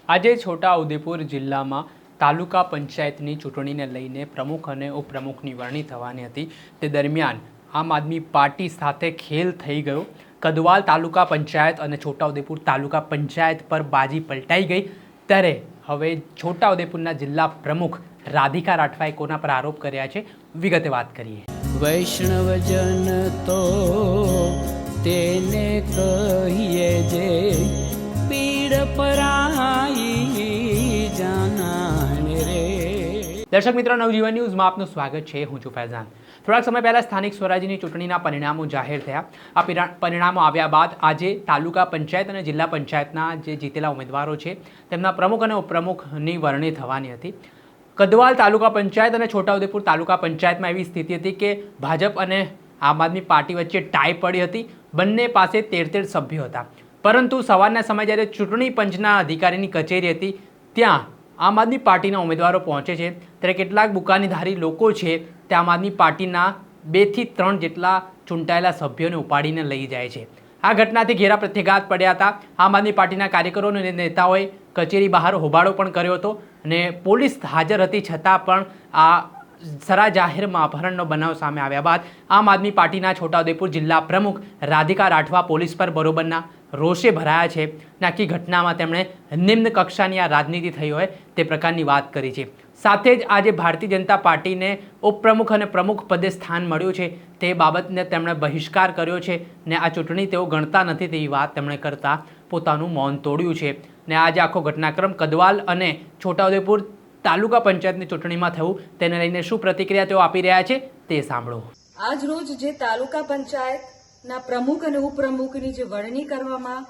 આજે છોટાઉદેપુર જિલ્લામાં તાલુકા પંચાયતની ચૂંટણીને લઈને પ્રમુખ અને ઉપપ્રમુખની વરણી થવાની હતી। તે દરમિયાન આમ આદમી પાર્ટી સાથે ખેલ થઈ ગયો। કદવાલ તાલુકા પંચાયત અને છોટાઉદેપુર તાલુકા પંચાયત પર બાજી પલટાઈ ગઈ। ત્યારે હવે છોટાઉદેપુરના જિલ્લા પ્રમુખ રાધિકા રાઠવાએ કોના પર આરોપ કર્યા છે, વિગતે વાત કરીએ। વૈષ્ણવજન તો તેને કહીએ જે પીડ પરાઈ જાનાને રે। દર્શક મિત્રો, નવજીવન ન્યૂઝમાં આપનું સ્વાગત છે। હું છું ફૈઝાન। થોડાક સમય પહેલા સ્થાનિક સ્વરાજ્યની ચૂંટણીના પરિણામો જાહેર થયા। આ પરિણામો આવ્યા બાદ આજે તાલુકા પંચાયત અને જિલ્લા પંચાયતના જે જીતેલા ઉમેદવારો છે તેમના પ્રમુખ અને ઉપપ્રમુખની વરણી થવાની હતી। કદવાલ તાલુકા પંચાયત અને છોટાઉદેપુર તાલુકા પંચાયતમાં એવી સ્થિતિ હતી કે ભાજપ અને આમ આદમી પાર્ટી વચ્ચે ટાઈ પડી હતી। બંને પાસે 13 સભ્યો હતા, પરંતુ સવારના સમયે જ્યારે ચૂંટણી પંચના અધિકારીની કચેરી હતી ત્યાં આમ આદમી પાર્ટીના ઉમેદવારો પહોંચે છે ત્યારે કેટલાક બુકાનીધારી લોકો છે તે આમ આદમી પાર્ટીના 2 થી 3 જેટલા ચૂંટાયેલા સભ્યોને ઉપાડીને લઈ જાય છે। આ ઘટનાથી ઘેરા પ્રત્યાઘાત પડ્યા હતા। આમ આદમી પાર્ટીના કાર્યકરો અને નેતાઓએ કચેરી બહાર હોબાળો પણ કર્યો હતો અને પોલીસ હાજર હતી છતાં પણ આ સરા જાહેરમાં અપહરણનો બનાવ સામે આવ્યા બાદ આમ આદમી પાર્ટીના છોટાઉદેપુર જિલ્લા પ્રમુખ રાધિકા રાઠવા પોલીસ પર બરોબરના રોષે ભરાયા છે। આખી ઘટનામાં તેમણે નિમ્ન કક્ષાની આ રાજનીતિ થઈ હોય તે પ્રકારની વાત કરી છે। સાથે જ આજે ભારતીય જનતા પાર્ટીને ઉપપ્રમુખ અને પ્રમુખ પદે સ્થાન મળ્યું છે તે બાબતને તેમણે બહિષ્કાર કર્યો છે ને આ ચૂંટણી તેઓ ગણતા નથી તેવી વાત તેમણે કરતા પોતાનું મૌન તોડ્યું છે। ને આજે આખો ઘટનાક્રમ કદવાલ અને છોટાઉદેપુર તાલુકા પંચાયતની ચૂંટણીમાં થયું તેને લઈને શું પ્રતિક્રિયા તેઓ આપી રહ્યા છે તે સાંભળો। આજ રોજ જે તાલુકા પંચાયતના પ્રમુખ અને ઉપપ્રમુખની જે વરણી કરવામાં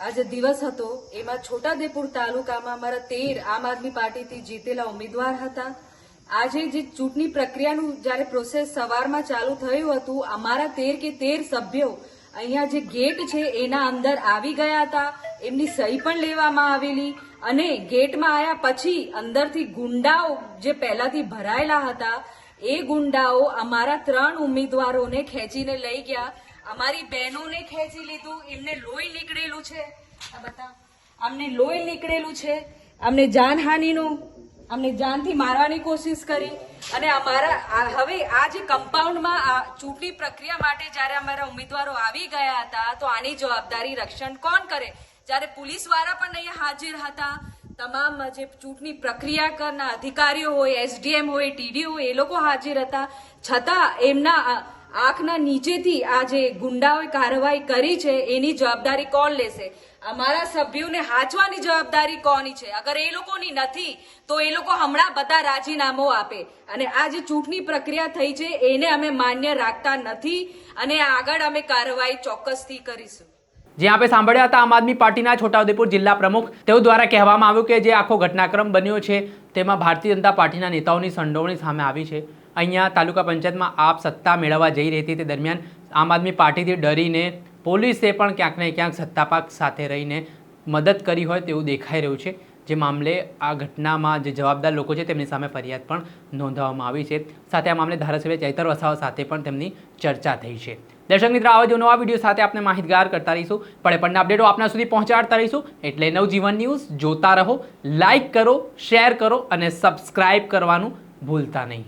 આજે દિવસ હતો એમાં છોટાઉદેપુર તાલુકામાં અમારા 13 આમ આદમી પાર્ટીથી જીતેલા ઉમેદવાર હતા। આજે જે ચૂંટણી પ્રક્રિયાનું જ્યારે પ્રોસેસ સવારમાં ચાલુ થયું હતું, અમારા 13 સભ્યો અહીંયા જે ગેટ છે એના અંદર આવી ગયા હતા। એમની સહી પણ લેવામાં આવેલી અને ગેટમાં આવ્યા પછી અંદરથી ગુંડાઓ જે પહેલાથી ભરાયેલા હતા એ ગુંડાઓ અમારા 3 ઉમેદવારોને ખેંચીને લઈ ગયા। અમારી બહેનોને ખેંચી લીધું, એમને લોહી નીકળેલું છે, આ બતા અમને લોહી નીકળેલું છે, અમને જાનહાનિનું અમને જાનથી મારવાની કોશિશ કરી અને અમારા હવે આ જે કમ્પાઉન્ડમાં આ ચૂંટણી પ્રક્રિયા માટે જ્યારે અમારા ઉમેદવારો આવી ગયા હતા તો આની જવાબદારી રક્ષણ કોણ કરે? જ્યારે પોલીસ વાળા પણ અહીંયા હાજર હતા, તમામ જે ચૂંટણી પ્રક્રિયા કરનાર અધિકારીઓ હોય, એસડીએમ હોય, ટીડીઓ હોય, એ લોકો હાજર હતા, છતાં એમના આંખના નીચેથી આ જે ગુંડાઓએ કાર્યવાહી કરી છે એની જવાબદારી કોણ લેશે? અમારા સભ્યોને હાંચવાની જવાબદારી કોની છે? અગર એ લોકોની નથી તો એ લોકો હમણાં બધા રાજીનામું આપે અને આ જે ચૂંટણી પ્રક્રિયા થઈ છે એને અમે માન્ય રાખતા નથી અને આગળ અમે કાર્યવાહી ચોક્કસથી કરીશું। જે આપણે સાંભળ્યા હતા આમ આદમી પાર્ટીના છોટાઉદેપુર જિલ્લા પ્રમુખ, તેઓ દ્વારા કહેવામાં આવ્યું કે જે આખો ઘટનાક્રમ બન્યો છે તેમાં ભારતીય જનતા પાર્ટીના નેતાઓની સંડોવણી સામે આવી છે। અહીંયા તાલુકા પંચાયતમાં આપ સત્તા મેળવવા જઈ રહી હતી તે દરમિયાન આમ આદમી પાર્ટીથી ડરીને પોલીસે પણ ક્યાંક ને ક્યાંક સત્તાપક્ષ સાથે રહીને મદદ કરી હોય તેવું દેખાઈ રહ્યું છે। જે મામલે આ ઘટનામાં જે જવાબદાર લોકો છે તેમની સામે ફરિયાદ પણ નોંધવામાં આવી છે। સાથે આ મામલે ધારાસભ્ય ચૈતર વસાવા સાથે પણ તેમની ચર્ચા થઈ છે। દર્શક મિત્રો, આવા જ નવા વિડીયો સાથે આપણે માહિતગાર કરતા રહીશું, પણ અપડેટો આપના સુધી પહોંચાડતા રહીશું। એટલે નવજીવન ન્યૂઝ જોતા રહો, લાઇક કરો, શેર કરો અને સબસ્ક્રાઇબ કરવાનું ભૂલતા નહીં।